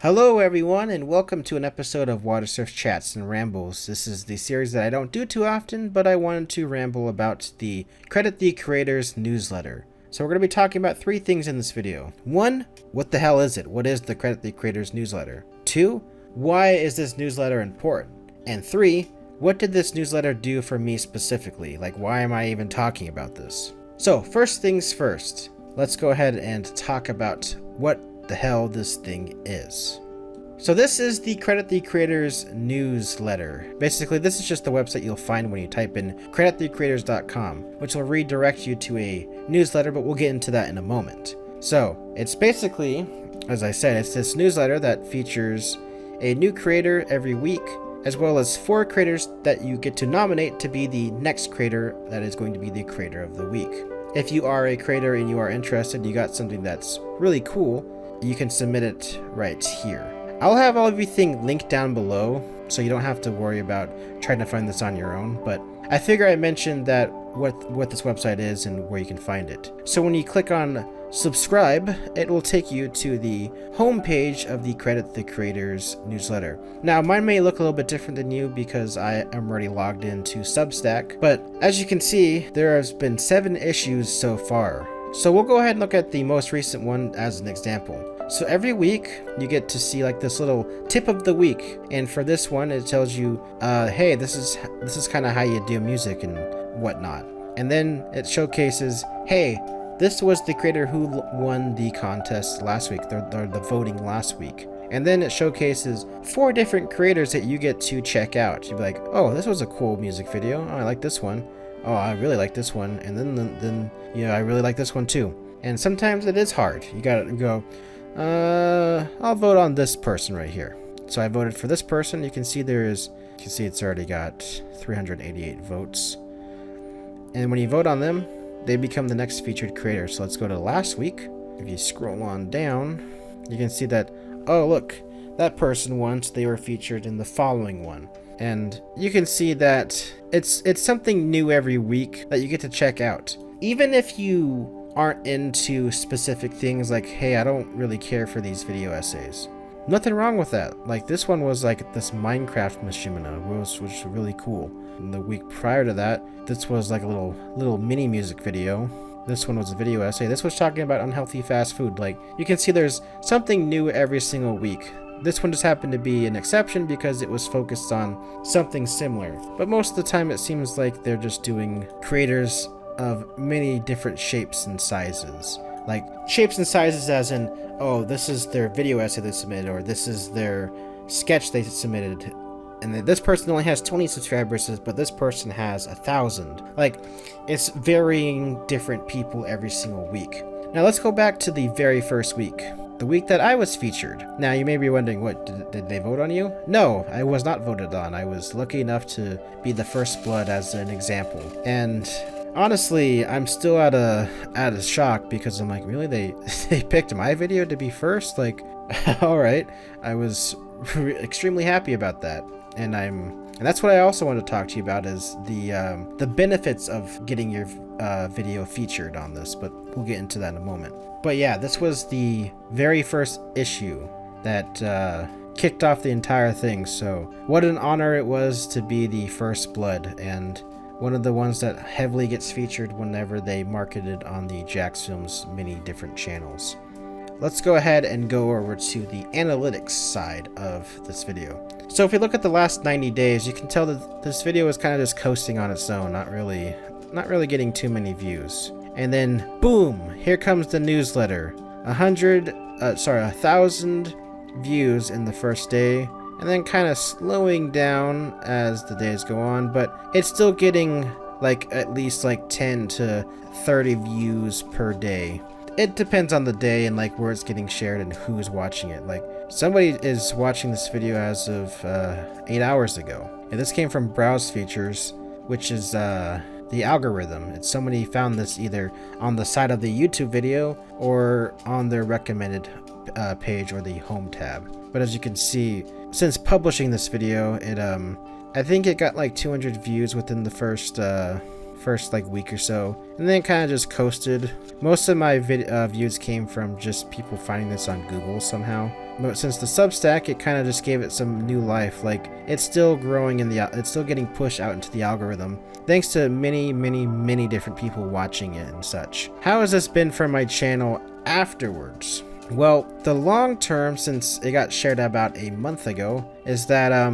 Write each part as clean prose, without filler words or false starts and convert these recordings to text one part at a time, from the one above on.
Hello everyone and welcome to an episode of Watersurf Chats and Rambles. This is the series that I don't do too often, but I wanted to ramble about the Credit the Creators newsletter. So we're going to be talking about three things in this video. 1. What the hell is it? What is the Credit the Creators newsletter? 2. Why is this newsletter important? And 3. What did this newsletter do for me specifically? Like, why am I even talking about this? So first things first, let's go ahead and talk about what the hell this thing is. So this is the Credit the Creators newsletter. Basically, this is just the website you'll find when you type in creditthecreators.com, which will redirect you to a newsletter, but we'll get into that in a moment. So it's basically, as I said, it's this newsletter that features a new creator every week, as well as 4 creators that you get to nominate to be the next creator that is going to be the creator of the week. If you are a creator and you are interested, you got something that's really cool, you can submit it right here. I'll have everything linked down below, so you don't have to worry about trying to find this on your own, but I figure I mentioned that what this website is and where you can find it. So when you click on subscribe, it will take you to the homepage of the Credit the Creators newsletter. Now, mine may look a little bit different than you because I am already logged into Substack, but as you can see, there has been 7 issues so far. So we'll go ahead and look at the most recent one as an example. So every week you get to see like this little tip of the week, and for this one it tells you, hey, this is kind of how you do music and whatnot. And then it showcases, hey, this was the creator who won the contest last week, the voting last week. And then it showcases 4 different creators that you get to check out. You'd be like, oh, this was a cool music video. Oh, I like this one. Oh, I really like this one. And then yeah, I really like this one too. And sometimes it is hard. You gotta go, I'll vote on this person right here. So I voted for this person. You can see it's already got 388 votes. And when you vote on them, they become the next featured creator. So let's go to last week. If you scroll on down, you can see that, oh look, that person won, so they were featured in the following one. And you can see that it's something new every week that you get to check out. Even if you aren't into specific things like, hey, I don't really care for these video essays. Nothing wrong with that. Like this one was like this Minecraft machinima, which was really cool. And the week prior to that, this was like a little mini music video. This one was a video essay. This was talking about unhealthy fast food. Like you can see there's something new every single week. This one just happened to be an exception because it was focused on something similar. But most of the time it seems like they're just doing creators of many different shapes and sizes. Like shapes and sizes as in, oh, this is their video essay they submitted, or this is their sketch they submitted. And this person only has 20 subscribers, but this person has 1,000. Like, it's varying different people every single week. Now let's go back to the very first week. The week that I was featured. Now you may be wondering, what, did they vote on you? No, I was not voted on. I was lucky enough to be the first blood as an example. And honestly, I'm still at a shock because I'm like, really, they picked my video to be first? Like, all right. I was extremely happy about that. And that's what I also want to talk to you about is the benefits of getting your video featured on this, but we'll get into that in a moment. But yeah, this was the very first issue that kicked off the entire thing. So what an honor it was to be the first blood and one of the ones that heavily gets featured whenever they market it on the Jax Films many different channels. Let's go ahead and go over to the analytics side of this video. So if we look at the last 90 days, you can tell that this video is kind of just coasting on its own, not really getting too many views. And then boom, here comes the newsletter. 1,000 views in the first day, and then kind of slowing down as the days go on, but it's still getting like at least like 10 to 30 views per day. It depends on the day and like where it's getting shared and who's watching it. Like somebody is watching this video as of 8 hours ago. And this came from Browse Features, which is the algorithm. It's somebody found this either on the side of the YouTube video or on their recommended page or the home tab. But as you can see, since publishing this video, I think it got like 200 views within the first like week or so, and then kind of just coasted. Most of my views came from just people finding this on Google somehow, But since the Substack, it kind of just gave it some new life. Like, it's still growing it's still getting pushed out into the algorithm, thanks to many different people watching it and such. How has this been for my channel afterwards? Well, the long term, since it got shared about a month ago, is that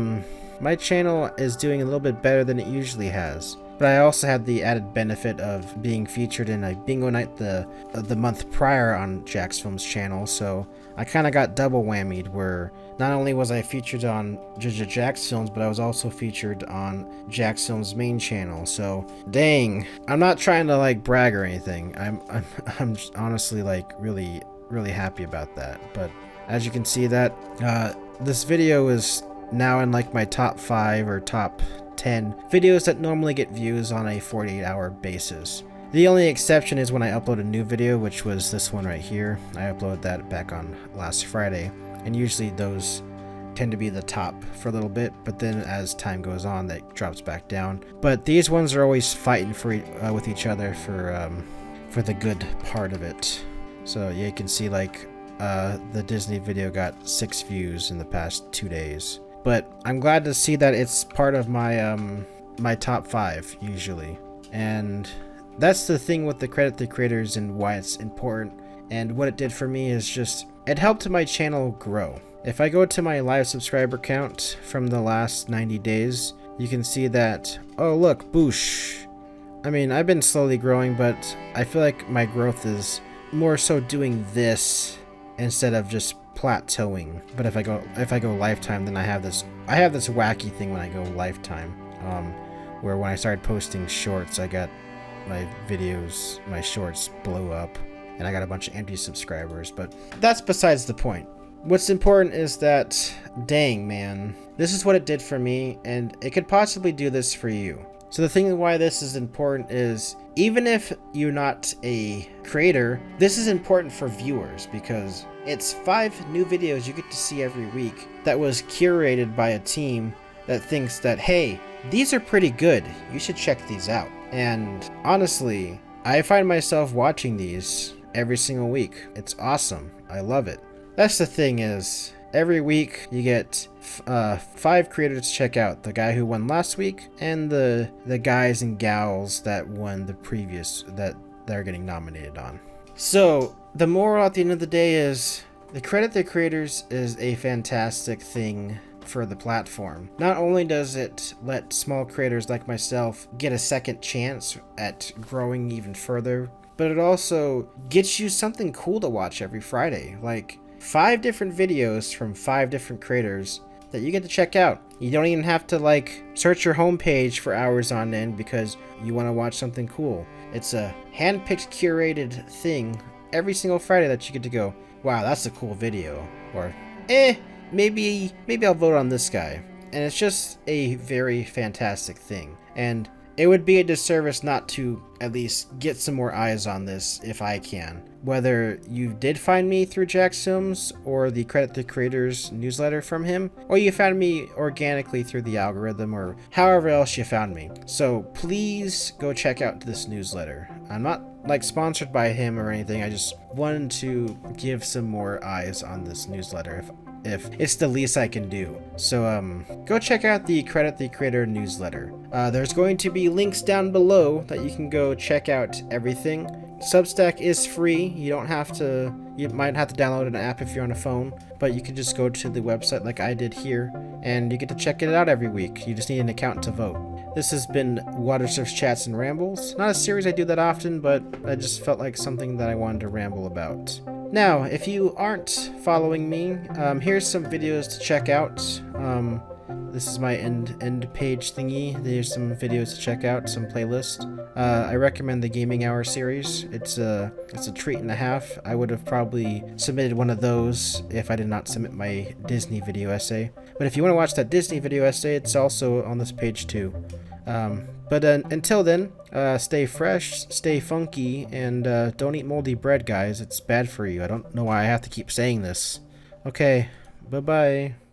my channel is doing a little bit better than it usually has. But I also had the added benefit of being featured in a bingo night the month prior on Jack's Films channel, so I kind of got double whammied, where not only was I featured on Jack's Films, but I was also featured on Jack's Films main channel. So dang, I'm not trying to like brag or anything. I'm honestly like really happy about that. But as you can see, that this video is now in like my top 5 or top 10 videos that normally get views on a 48-hour basis. The only exception is when I upload a new video, which was this one right here. I uploaded that back on last Friday, and usually those tend to be the top for a little bit, but then as time goes on, that drops back down. But these ones are always fighting for with each other for the good part of it. So yeah, you can see like the Disney video got 6 views in the past 2 days. But I'm glad to see that it's part of my my top 5 usually. And that's the thing with the credit the creators and why it's important. And what it did for me is just, it helped my channel grow. If I go to my live subscriber count from the last 90 days, you can see that, oh look, boosh. I mean, I've been slowly growing, but I feel like my growth is more so doing this instead of just plateauing. But if I go lifetime, then I have this wacky thing when I go lifetime, where when I started posting shorts, I got my shorts blow up, and I got a bunch of empty subscribers. But that's besides the point. What's important is that, dang man, this is what it did for me, and it could possibly do this for you. So the thing why this is important is, even if you're not a creator, this is important for viewers, because it's 5 new videos you get to see every week that was curated by a team that thinks that, hey, these are pretty good, you should check these out. And honestly, I find myself watching these every single week. It's awesome. I love it. That's the thing is, every week you get 5 creators to check out. The guy who won last week, and the guys and gals that won the previous, that they're getting nominated on. So the moral at the end of the day is, the credit the creators is a fantastic thing for the platform. Not only does it let small creators like myself get a second chance at growing even further, but it also gets you something cool to watch every Friday. Like 5 different videos from 5 different creators that you get to check out. You don't even have to like search your homepage for hours on end because you want to watch something cool. It's a hand-picked, curated thing every single Friday that you get to go, wow, that's a cool video, or maybe I'll vote on this guy. And it's just a very fantastic thing. And it would be a disservice not to at least get some more eyes on this if I can. Whether you did find me through Jack's Films or the Credit the Creators newsletter from him, or you found me organically through the algorithm, or however else you found me. So please go check out this newsletter. I'm not like sponsored by him or anything. I just wanted to give some more eyes on this newsletter if it's the least I can do. So go check out the Credit the Creator newsletter. There's going to be links down below that you can go check out everything. Substack is free. You don't have to, you might have to download an app if you're on a phone, but you can just go to the website like I did here, and you get to check it out every week. You just need an account to vote. This has been Watersurf's Chats and Rambles. Not a series I do that often, but I just felt like something that I wanted to ramble about. Now, if you aren't following me, here's some videos to check out. This is my end page thingy. There's some videos to check out, some playlist. I recommend the Gaming Hour series. It's a treat and a half. I would have probably submitted one of those if I did not submit my Disney video essay. But if you want to watch that Disney video essay, it's also on this page too. But until then, stay fresh, stay funky, and don't eat moldy bread, guys. It's bad for you. I don't know why I have to keep saying this. Okay, bye-bye.